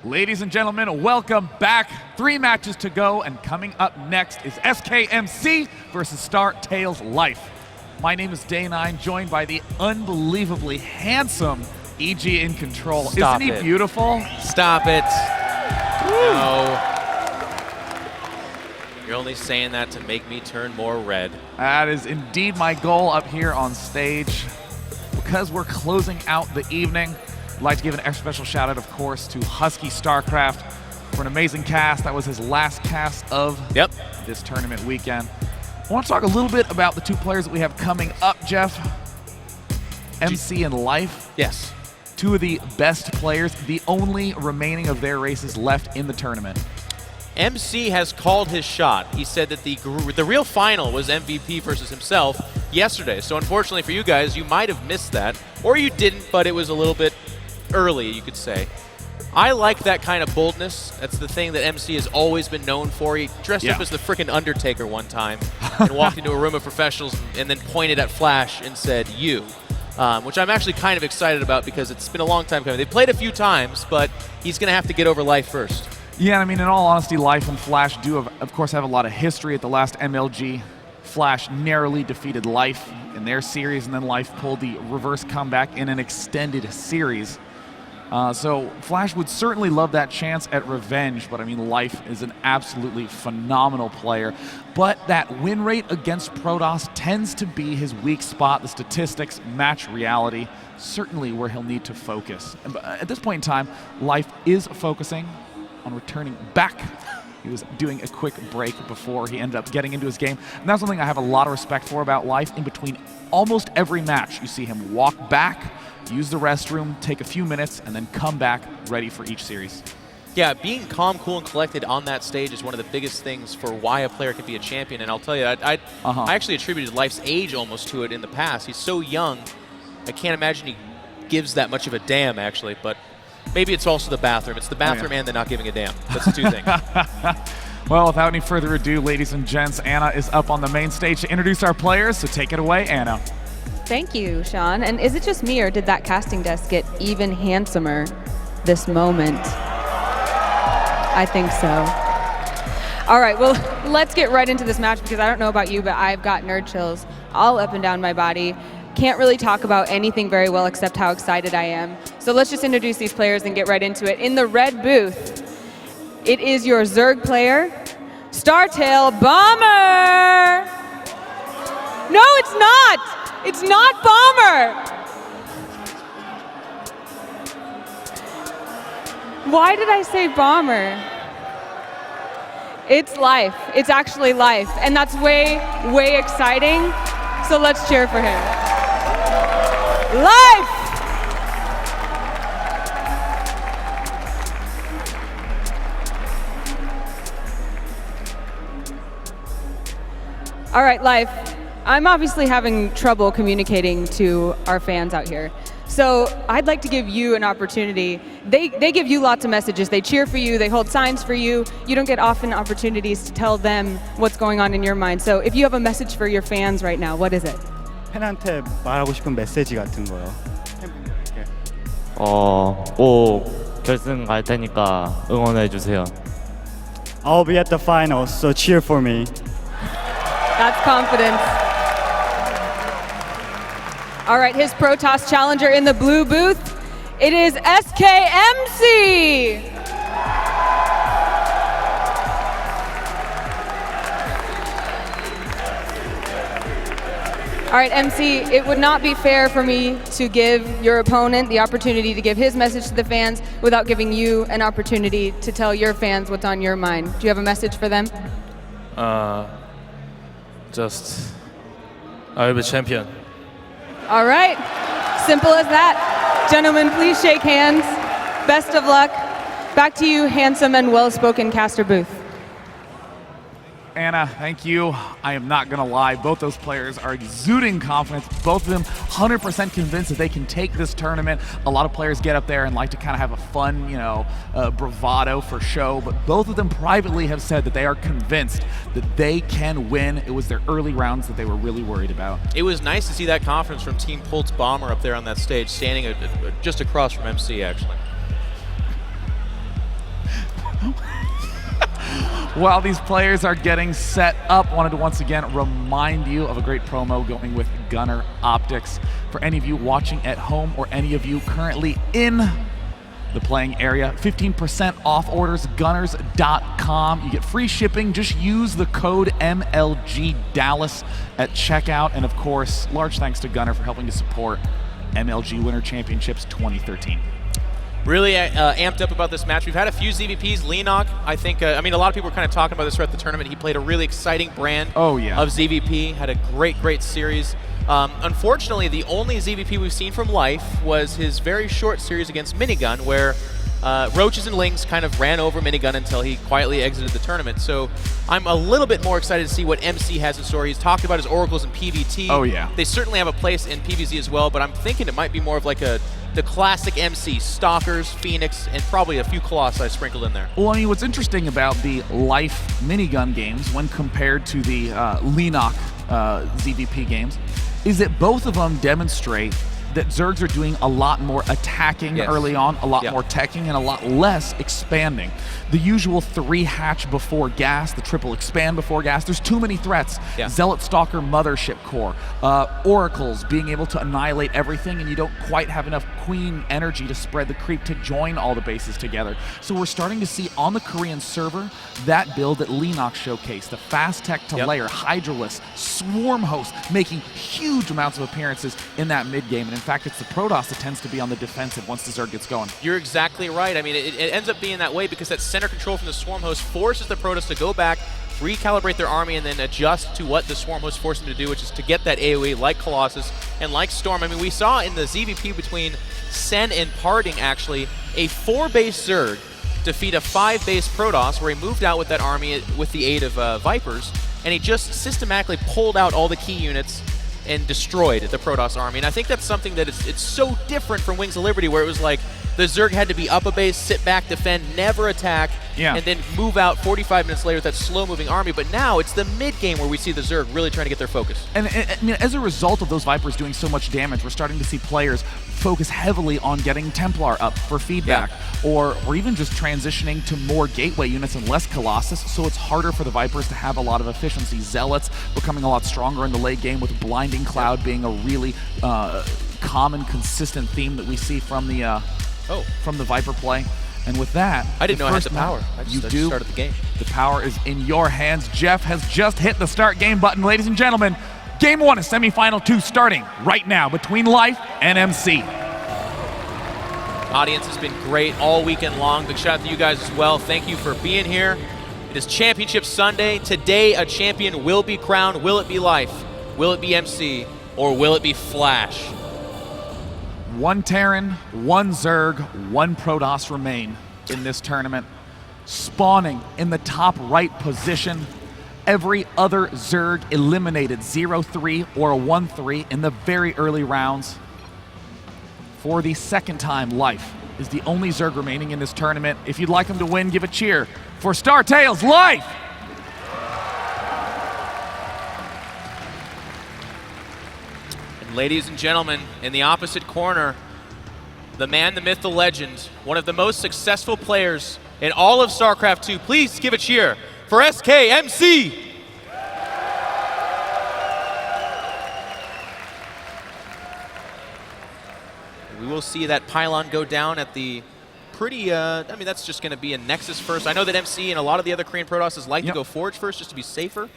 Ladies and gentlemen, welcome back. 3 matches to go, and coming up next is SKMC versus StarTales Life. My name is Day9, joined by the unbelievably handsome EG in control. Stop Isn't he beautiful? Stop it. No. You're only saying that to make me turn more red. That is indeed my goal up here on stage. Because we're closing out the evening, I'd like to give an extra special shout out, of course, to Husky StarCraft for an amazing cast. That was his last cast of this tournament weekend. I want to talk a little bit about the 2 players that we have coming up, Jeff. MC and Life. Yes. 2 of the best players, the only remaining of their races left in the tournament. MC has called his shot. He said that the real final was MVP versus himself yesterday. So unfortunately for you guys, you might have missed that. Or you didn't, but it was a little bit early, you could say. I like that kind of boldness. That's the thing that MC has always been known for. He dressed up as the frickin' Undertaker one time and walked into a room of professionals and then pointed at Flash and said, "You." Which I'm actually kind of excited about because it's been a long time coming. They've played a few times, but he's going to have to get over Life first. Yeah, I mean, in all honesty, Life and Flash do, of course, have a lot of history. At the last MLG, Flash narrowly defeated Life in their series, and then Life pulled the reverse comeback in an extended series. So Flash would certainly love that chance at revenge, but I mean, Life is an absolutely phenomenal player. But that win rate against Protoss tends to be his weak spot. The statistics match reality, certainly where he'll need to focus. And at this point in time, Life is focusing on returning back. He was doing a quick break before he ended up getting into his game. And that's something I have a lot of respect for about Life. In between almost every match, you see him walk back, use the restroom, take a few minutes, and then come back ready for each series. Yeah, being calm, cool, and collected on that stage is one of the biggest things for why a player can be a champion. And I'll tell you, I actually attributed Life's age almost to it in the past. He's so young, I can't imagine he gives that much of a damn, actually. But maybe it's also the bathroom. It's the bathroom and the not giving a damn. That's the 2 things. Well, without any further ado, ladies and gents, Anna is up on the main stage to introduce our players, so take it away, Anna. Thank you, Sean. And is it just me, or did that casting desk get even handsomer this moment? I think so. All right, well, let's get right into this match, because I don't know about you, but I've got nerd chills all up and down my body. Can't really talk about anything very well except how excited I am. So let's just introduce these players and get right into it. In the red booth, it is your Zerg player, StarTale Bomber! No, it's not! It's not Bomber! Why did I say Bomber? It's Life. It's actually Life. And that's way, way exciting. So let's cheer for him. Life! All right, Life. I'm obviously having trouble communicating to our fans out here. So I'd like to give you an opportunity. They give you lots of messages. They cheer for you. They hold signs for you. You don't get often opportunities to tell them what's going on in your mind. So if you have a message for your fans right now, what is it? 팬한테 말하고 싶은 메시지 같은 거요. 꼭 결승 갈 테니까 응원해 주세요. I'll be at the finals, so cheer for me. That's confidence. All right, his Protoss challenger in the blue booth, it is SKMC. All right, MC, it would not be fair for me to give your opponent the opportunity to give his message to the fans without giving you an opportunity to tell your fans what's on your mind. Do you have a message for them? Just I'll be champion. All right, simple as that. Gentlemen, please shake hands. Best of luck. Back to you, handsome and well-spoken caster Booth. Anna, thank you. I am not going to lie. Both those players are exuding confidence. Both of them 100% convinced that they can take this tournament. A lot of players get up there and like to kind of have a fun, bravado for show, but both of them privately have said that they are convinced that they can win. It was their early rounds that they were really worried about. It was nice to see that confidence from Team Pult's Bomber up there on that stage, standing just across from MC, actually. While these players are getting set up, wanted to once again remind you of a great promo going with Gunner Optics. For any of you watching at home or any of you currently in the playing area, 15% off orders, gunners.com. You get free shipping. Just use the code MLG Dallas at checkout. And of course, large thanks to Gunner for helping to support MLG Winter Championships 2013. Really amped up about this match. We've had a few ZVPs. Leenock, I think, I mean, a lot of people were kind of talking about this throughout the tournament. He played a really exciting brand of ZVP, had a great series. Unfortunately, the only ZVP we've seen from Life was his very short series against Minigun, where Roaches and Lings kind of ran over Minigun until he quietly exited the tournament. So I'm a little bit more excited to see what MC has in store. He's talked about his Oracles in PVT. Oh, yeah. They certainly have a place in PVZ as well, but I'm thinking it might be more of like the classic MC, Stalkers, Phoenix, and probably a few Colossi sprinkled in there. Well, I mean, what's interesting about the Life minigun games when compared to the Leenock ZVP games is that both of them demonstrate that Zergs are doing a lot more attacking early on, a lot more teching, and a lot less expanding. The usual 3 hatch before gas, the triple expand before gas, there's too many threats. Zealot Stalker Mothership Core, Oracles being able to annihilate everything, and you don't quite have enough Queen energy to spread the creep to join all the bases together. So we're starting to see on the Korean server that build that Leenock showcased, the fast tech to layer, Hydralisk, Swarm Host, making huge amounts of appearances in that mid game. And in fact, it's the Protoss that tends to be on the defensive once the Zerg gets going. You're exactly right. I mean, it ends up being that way because that center control from the Swarm Host forces the Protoss to go back, recalibrate their army, and then adjust to what the Swarm Host forced them to do, which is to get that AoE like Colossus and like Storm. I mean, we saw in the ZVP between Sen and Parting, actually, a 4-base Zerg defeat a 5-base Protoss where he moved out with that army with the aid of Vipers, and he just systematically pulled out all the key units and destroyed the Protoss army. And I think that's something that it's so different from Wings of Liberty, where it was like the Zerg had to be up a base, sit back, defend, never attack, and then move out 45 minutes later with that slow-moving army. But now it's the mid-game where we see the Zerg really trying to get their focus. And I mean, as a result of those Vipers doing so much damage, we're starting to see players focus heavily on getting Templar up for feedback, or even just transitioning to more gateway units and less Colossus, so it's harder for the Vipers to have a lot of efficiency. Zealots becoming a lot stronger in the late game, with Blinding Cloud being a really common, consistent theme that we see from the Viper play. And with that, I didn't know I had the power. I just started the game. The power is in your hands. Jeff has just hit the start game button. Ladies and gentlemen, Game 1 of Semifinal 2 starting right now between Life and MC. Audience has been great all weekend long. Big shout out to you guys as well. Thank you for being here. It is Championship Sunday. Today, a champion will be crowned. Will it be Life? Will it be MC? Or will it be Flash? 1 Terran, 1 Zerg, 1 Protoss remain in this tournament. Spawning in the top right position. Every other Zerg eliminated 0-3 or a 1-3 in the very early rounds. For the second time, Life is the only Zerg remaining in this tournament. If you'd like them to win, give a cheer for Star Tails Life! And ladies and gentlemen, in the opposite corner, the man, the myth, the legend, one of the most successful players in all of StarCraft 2. Please give a cheer for SKMC! We will see that pylon go down at the pretty, I mean, that's just going to be a Nexus first. I know that MC and a lot of the other Korean Protosses like to go Forge first just to be safer,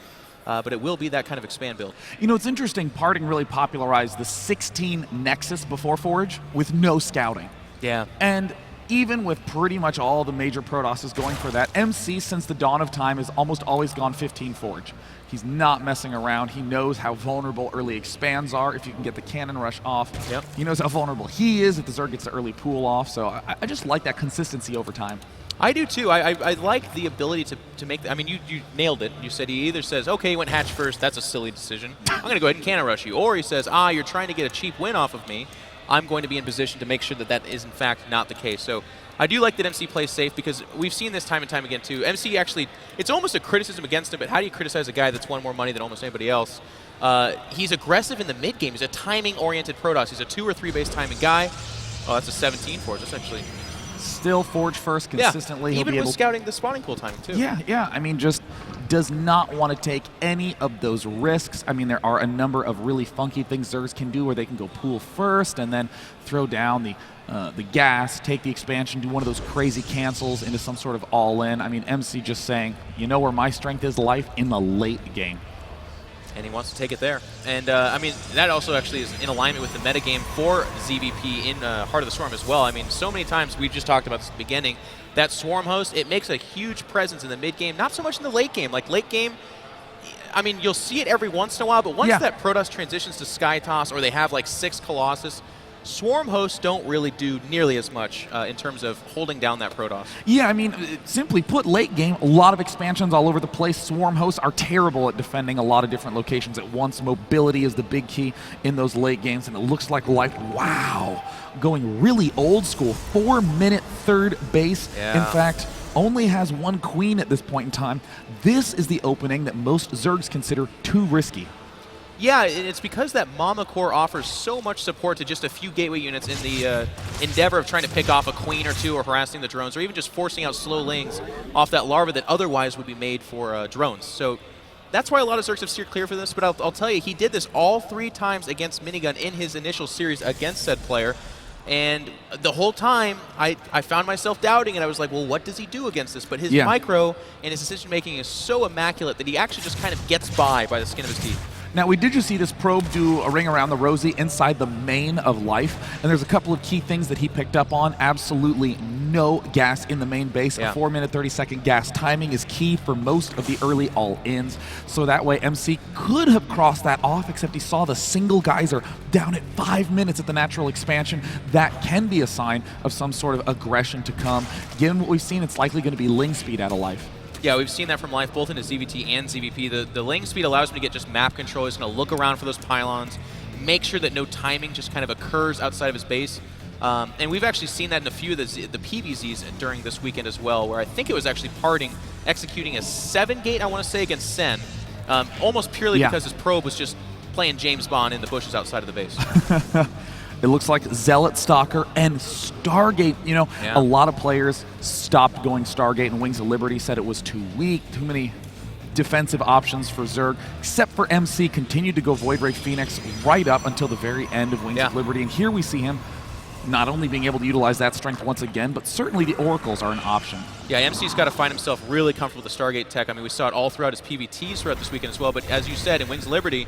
but it will be that kind of expand build. You know, it's interesting, Parting really popularized the 16 Nexus before Forge with no scouting. Yeah. And even with pretty much all the major Protosses going for that, MC, since the dawn of time, has almost always gone 15 Forge. He's not messing around. He knows how vulnerable early expands are if you can get the cannon rush off. He knows how vulnerable he is if the Zerg gets the early pool off. So I just like that consistency over time. I do too. I like the ability to make, I mean, you nailed it. You said he either says, okay, he went hatch first, that's a silly decision. I'm going to go ahead and cannon rush you. Or he says, you're trying to get a cheap win off of me. I'm going to be in position to make sure that that is in fact not the case. So I do like that MC plays safe because we've seen this time and time again too. MC actually, it's almost a criticism against him, but how do you criticize a guy that's won more money than almost anybody else? He's aggressive in the mid game. He's a timing-oriented Protoss. He's a 2 or 3 base timing guy. Oh, that's a 17 for us. That's actually still forge first consistently. Yeah, He'll even be with able scouting the spawning pool timing too. Yeah. I mean, just does not want to take any of those risks. I mean, there are a number of really funky things Zergs can do where they can go pool first and then throw down the gas, take the expansion, do one of those crazy cancels into some sort of all-in. I mean, MC just saying, you know where my strength is, life, in the late game. And he wants to take it there. And I mean, that also actually is in alignment with the metagame for ZVP in Heart of the Swarm as well. I mean, so many times we just talked about this at the beginning, that Swarm host, it makes a huge presence in the mid game, not so much in the late game. Like late game, I mean, you'll see it every once in a while, but once that Protoss transitions to Sky Toss or they have like 6 Colossus, Swarm hosts don't really do nearly as much in terms of holding down that Protoss. Yeah, I mean, simply put, late game, a lot of expansions all over the place. Swarm hosts are terrible at defending a lot of different locations at once. Mobility is the big key in those late games, and it looks like Life, wow, going really old school. 4-minute third base. Yeah. In fact, only has 1 queen at this point in time. This is the opening that most Zergs consider too risky. Yeah, it's because that Mama Core offers so much support to just a few gateway units in the endeavor of trying to pick off a queen or two or harassing the drones or even just forcing out slow lings off that larva that otherwise would be made for drones. So that's why a lot of Zergs have steered clear for this, but I'll tell you, he did this all 3 times against Minigun in his initial series against said player. And the whole time, I found myself doubting, and I was like, well, what does he do against this? But his micro and his decision-making is so immaculate that he actually just kind of gets by the skin of his teeth. Now, we did just see this probe do a ring around the Rosie inside the main of Life, and there's a couple of key things that he picked up on. Absolutely no gas in the main base. A 4-minute, 30-second gas timing is key for most of the early all-ins, so that way MC could have crossed that off, except he saw the single geyser down at 5 minutes at the natural expansion. That can be a sign of some sort of aggression to come. Given what we've seen, it's likely going to be Ling speed out of Life. Yeah, we've seen that from Life, both in his ZVT and ZVP. The Ling speed allows him to get just map control. He's going to look around for those pylons, make sure that no timing just kind of occurs outside of his base. And we've actually seen that in a few of the PVZs during this weekend as well, where I think it was actually Parting executing a 7-gate, I want to say, against Sen, almost purely because his probe was just playing James Bond in the bushes outside of the base. It looks like Zealot, Stalker, and Stargate. You know, a lot of players stopped going Stargate, and Wings of Liberty said it was too weak, too many defensive options for Zerg, except for MC continued to go Void Ray Phoenix right up until the very end of Wings of Liberty. And here we see him not only being able to utilize that strength once again, but certainly the Oracles are an option. Yeah, MC's got to find himself really comfortable with the Stargate tech. I mean, we saw it all throughout his PVTs throughout this weekend as well, but as you said, in Wings of Liberty,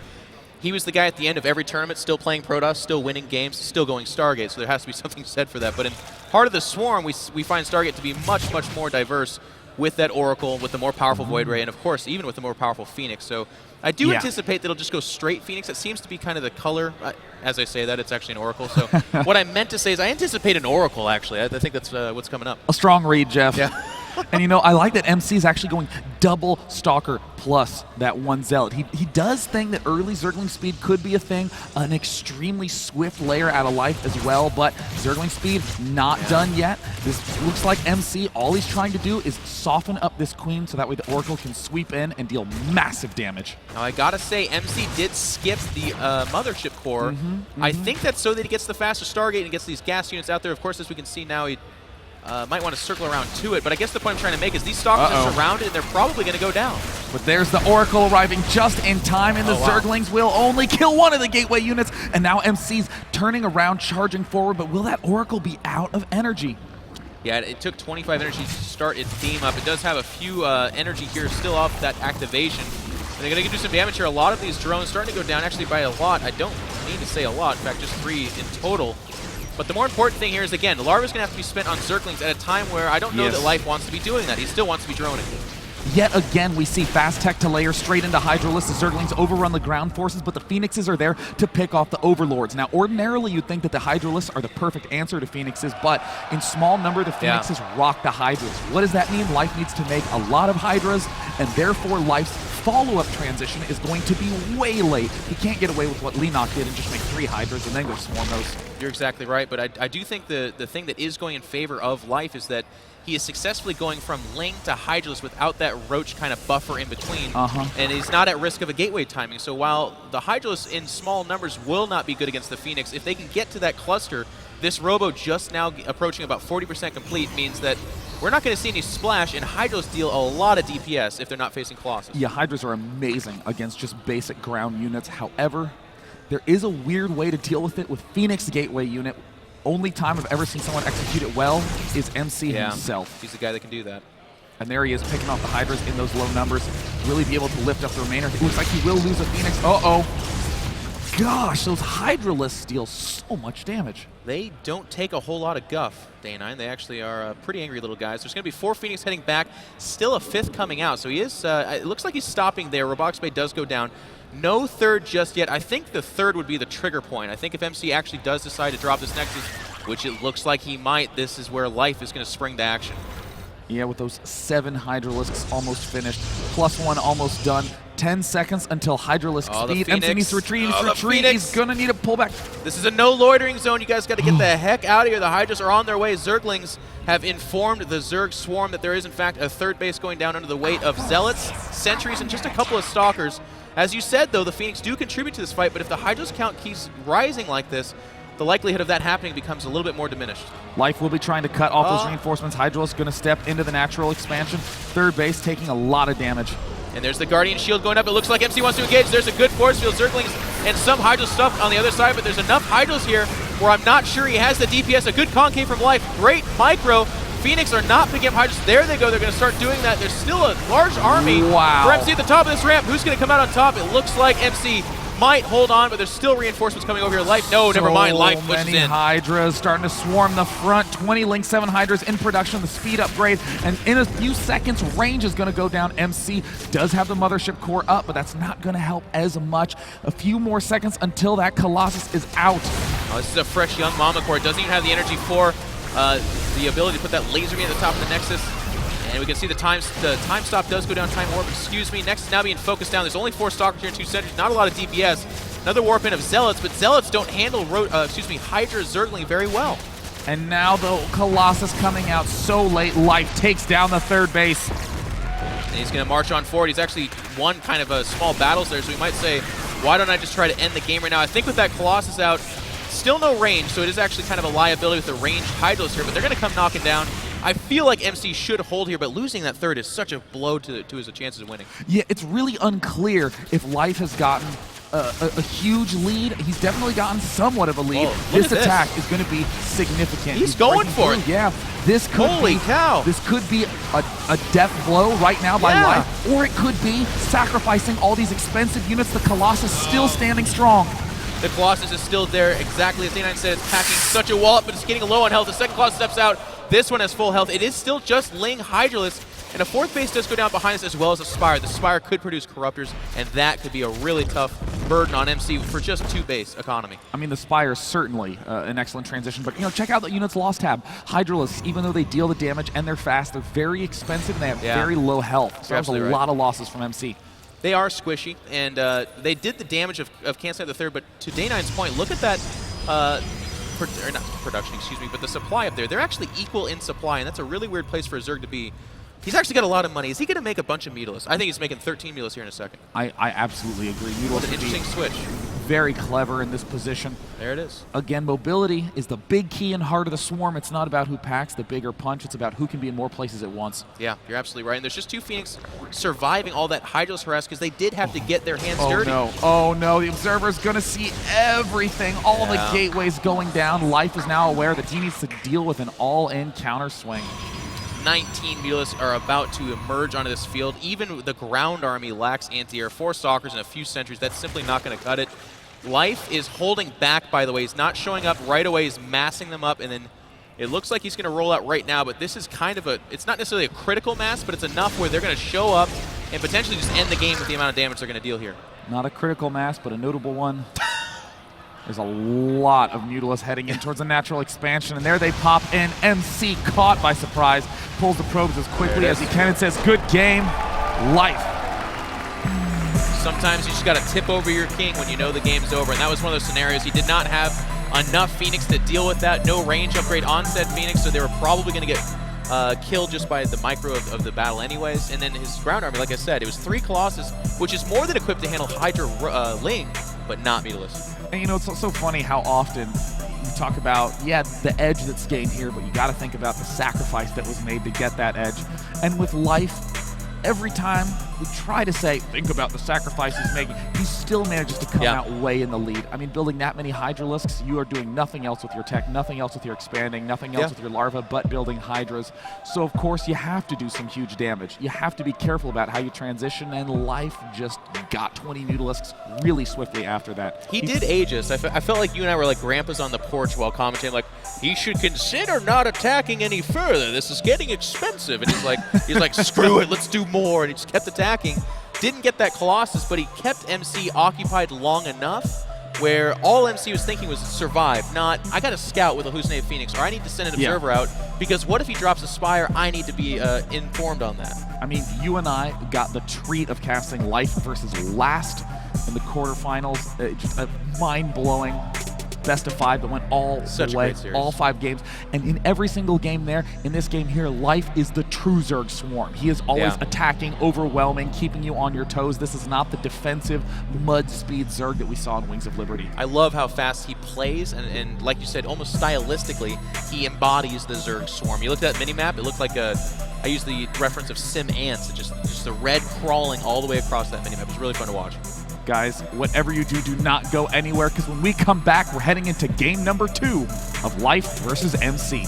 he was the guy at the end of every tournament still playing Protoss, still winning games, still going Stargate, so there has to be something said for that. But in Heart of the Swarm, we find Stargate to be much, much more diverse with that Oracle, with the more powerful Void Ray, and of course, even with the more powerful Phoenix. So I do anticipate that it'll just go straight Phoenix. It seems to be kind of the color. As I say that, it's actually an Oracle. So what I meant to say is I anticipate an Oracle, actually. I think that's what's coming up. A strong read, Jeff. Yeah. And you know, I like that MC is actually going double Stalker plus that 1 Zealot. He does think that early Zergling speed could be a thing, an extremely swift layer out of Life as well, but Zergling speed not done yet. This looks like MC, all he's trying to do is soften up this Queen so that way the Oracle can sweep in and deal massive damage. Now I gotta say, MC did skip the Mothership Core. I think that's so that he gets the faster Stargate and gets these gas units out there. Of course, as we can see now, he might want to circle around to it, but I guess the point I'm trying to make is these Stalkers are surrounded and they're probably going to go down. But there's the Oracle arriving just in time, and the Zerglings will only kill one of the gateway units, and now MC's turning around, charging forward, but will that Oracle be out of energy? Yeah, it took 25 energy to start its beam up. It does have a few energy here still off that activation. And they're going to do some damage here. A lot of these drones starting to go down actually by a lot. I don't mean to say a lot, in fact, just 3 in total. But the more important thing here is, again, the Larva's going to have to be spent on Zerglings at a time where I don't know that Life wants to be doing that. He still wants to be droning. Yet again, we see fast tech to layer straight into Hydralisk. The Zerglings overrun the ground forces, but the Phoenixes are there to pick off the Overlords. Now, ordinarily, you'd think that the Hydralisks are the perfect answer to Phoenixes, but in small number, the Phoenixes rock the Hydras. What does that mean? Life needs to make a lot of Hydras, and therefore Life's follow-up transition is going to be way late. He can't get away with what Lenok did and just make 3 Hydras and then go swarm those. You're exactly right, but I do think the thing that is going in favor of Life is that he is successfully going from Ling to Hydralisk without that Roach kind of buffer in between, and he's not at risk of a gateway timing. So while the Hydralisk in small numbers will not be good against the Phoenix, if they can get to that cluster This Robo just now approaching about 40% complete means that we're not going to see any splash, and Hydras deal a lot of DPS if they're not facing Colossus. Yeah, Hydras are amazing against just basic ground units. However, there is a weird way to deal with it with Phoenix Gateway unit. Only time I've ever seen someone execute it well is MC himself. He's the guy that can do that. And there he is picking off the Hydras in those low numbers. Really be able to lift up the remainder. It looks like he will lose a Phoenix. Uh-oh. Gosh, those Hydralisks deal so much damage. They don't take a whole lot of guff, Day9. They actually are pretty angry little guys. There's going to be 4 Phoenix heading back, still a 5th coming out. So he is, it looks like he's stopping there. Robotics Bay does go down. No 3rd just yet. I think the 3rd would be the trigger point. I think if MC actually does decide to drop this Nexus, which it looks like he might, this is where Life is going to spring to action. Yeah, with those 7 Hydralisks almost finished, +1 almost done. 10 seconds until Hydralisk speed. MC needs to retreat. He's going to need a pullback. This is a no loitering zone. You guys got to get the heck out of here. The Hydras are on their way. Zerglings have informed the Zerg swarm that there is, in fact, a 3rd base going down under the weight of Zealots, Sentries, and just a couple of Stalkers. As you said, though, the Phoenix do contribute to this fight, but if the Hydras count keeps rising like this, the likelihood of that happening becomes a little bit more diminished. Life will be trying to cut off those reinforcements. Hydralisk going to step into the natural expansion. 3rd base taking a lot of damage. And there's the Guardian Shield going up. It looks like MC wants to engage. There's a good force field. Zerglings and some Hydra stuff on the other side, but there's enough Hydras here where I'm not sure he has the DPS. A good concave from Life. Great micro. Phoenix are not picking up Hydras. There they go. They're going to start doing that. There's still a large army for MC at the top of this ramp. Who's going to come out on top? It looks like MC might hold on, but there's still reinforcements coming over here. Life, no, never mind. Life pushes in. Many Hydras starting to swarm the front. 20 Link 7 Hydras in production, the speed upgrade, and in a few seconds, range is going to go down. MC does have the Mothership core up, but that's not going to help as much. A few more seconds until that Colossus is out. Oh, this is a fresh young Mama core. It doesn't even have the energy for the ability to put that laser beam at the top of the Nexus. And we can see the time stop does go down, time warp, excuse me. Nexus now being focused down. There's only 4 Stalkers here and 2 Sentries, not a lot of DPS. Another warp in of Zealots, but Zealots don't handle Hydra Zergling very well. And now the Colossus coming out so late. Life takes down the 3rd base. And he's going to march on forward. He's actually won kind of a small battles there, so we might say, why don't I just try to end the game right now? I think with that Colossus out, still no range, so it is actually kind of a liability with the ranged Hydras here, but they're going to come knocking down. I feel like MC should hold here, but losing that 3rd is such a blow to his chances of winning. Yeah, it's really unclear if Life has gotten a huge lead. He's definitely gotten somewhat of a lead. This attack is going to be significant. He's going for it. Yeah, this could Holy cow. This could be a death blow right now by Life, or it could be sacrificing all these expensive units. The Colossus still standing strong. The Colossus is still there, exactly as Day9 said. It's packing such a wallop, but it's getting low on health. The second Colossus steps out. This one has full health. It is still just Ling Hydralisk, and a 4th base does go down behind us as well as a Spire. The Spire could produce Corruptors, and that could be a really tough burden on MC for just 2 base economy. I mean, the Spire is certainly an excellent transition, but check out the units lost tab. Hydralisks, even though they deal the damage and they're fast, they're very expensive and they have very low health. So that's a lot of losses from MC. They are squishy, and they did the damage of canceling the 3rd, but to Day9's point, look at that, or not production, excuse me, but the supply up there. They're actually equal in supply, and that's a really weird place for a Zerg to be. He's actually got a lot of money. Is he going to make a bunch of Mutalisks? I think he's making 13 Mutalisks here in a second. I absolutely agree. What an interesting switch. Very clever in this position. There it is. Again, mobility is the big key and heart of the swarm. It's not about who packs the bigger punch. It's about who can be in more places at once. Yeah, you're absolutely right. And there's just 2 Phoenix surviving all that Hydralis harass because they did have to get their hands dirty. Oh no, the Observer's going to see everything. All the gateways going down. Life is now aware that he needs to deal with an all-in counter swing. 19 Mutalisks are about to emerge onto this field. Even the ground army lacks anti-air. 4 Stalkers and a few Sentries. That's simply not going to cut it. Life is holding back, by the way. He's not showing up right away. He's massing them up, and then it looks like he's going to roll out right now, but this is kind of it's not necessarily a critical mass, but it's enough where they're going to show up and potentially just end the game with the amount of damage they're going to deal here. Not a critical mass, but a notable one. There's a lot of Mutalisks heading in towards the natural expansion, and there they pop in. MC caught by surprise, pulls the probes as quickly as he can and says, good game, Life. Sometimes you just got to tip over your king when you know the game's over, and that was one of those scenarios. He did not have enough Phoenix to deal with that. No range upgrade on said Phoenix, so they were probably going to get killed just by the micro of the battle anyways. And then his ground army, like I said, it was 3 Colossus, which is more than equipped to handle Hydra Ling, but not Mutalisks. And it's so funny how often talk about, yeah, the edge that's gained here, but you got to think about the sacrifice that was made to get that edge. And with Life, every time we try to say, think about the sacrifice he's making, he still manages to come out way in the lead. I mean, building that many Hydralisks, you are doing nothing else with your tech, nothing else with your expanding, nothing else with your larva, but building Hydras. So, of course, you have to do some huge damage. You have to be careful about how you transition, and Life just got 20 Noodlisks really swiftly after that. He did Aegis. I felt like you and I were like grandpas on the porch while commentating, like, he should consider not attacking any further. This is getting expensive. And he's like, screw it, let's do more. And he just kept attacking. Didn't get that Colossus, but he kept MC occupied long enough where all MC was thinking was survive, not, I got to scout with a hallucinated Phoenix, or I need to send an observer out, because what if he drops a Spire? I need to be informed on that. I mean, you and I got the treat of casting Life versus Last in the quarterfinals. Just a mind-blowing best of 5 that went all the way, all 5 games. And in every single game there, in this game here, Life is the true Zerg swarm. He is always attacking, overwhelming, keeping you on your toes. This is not the defensive mud speed Zerg that we saw in Wings of Liberty. I love how fast he plays, and like you said, almost stylistically, he embodies the Zerg swarm. You looked at that minimap, it looked like I used the reference of sim ants, just the red crawling all the way across that minimap. It was really fun to watch. Guys, whatever you do, do not go anywhere, because when we come back, we're heading into game number 2 of Life versus MC.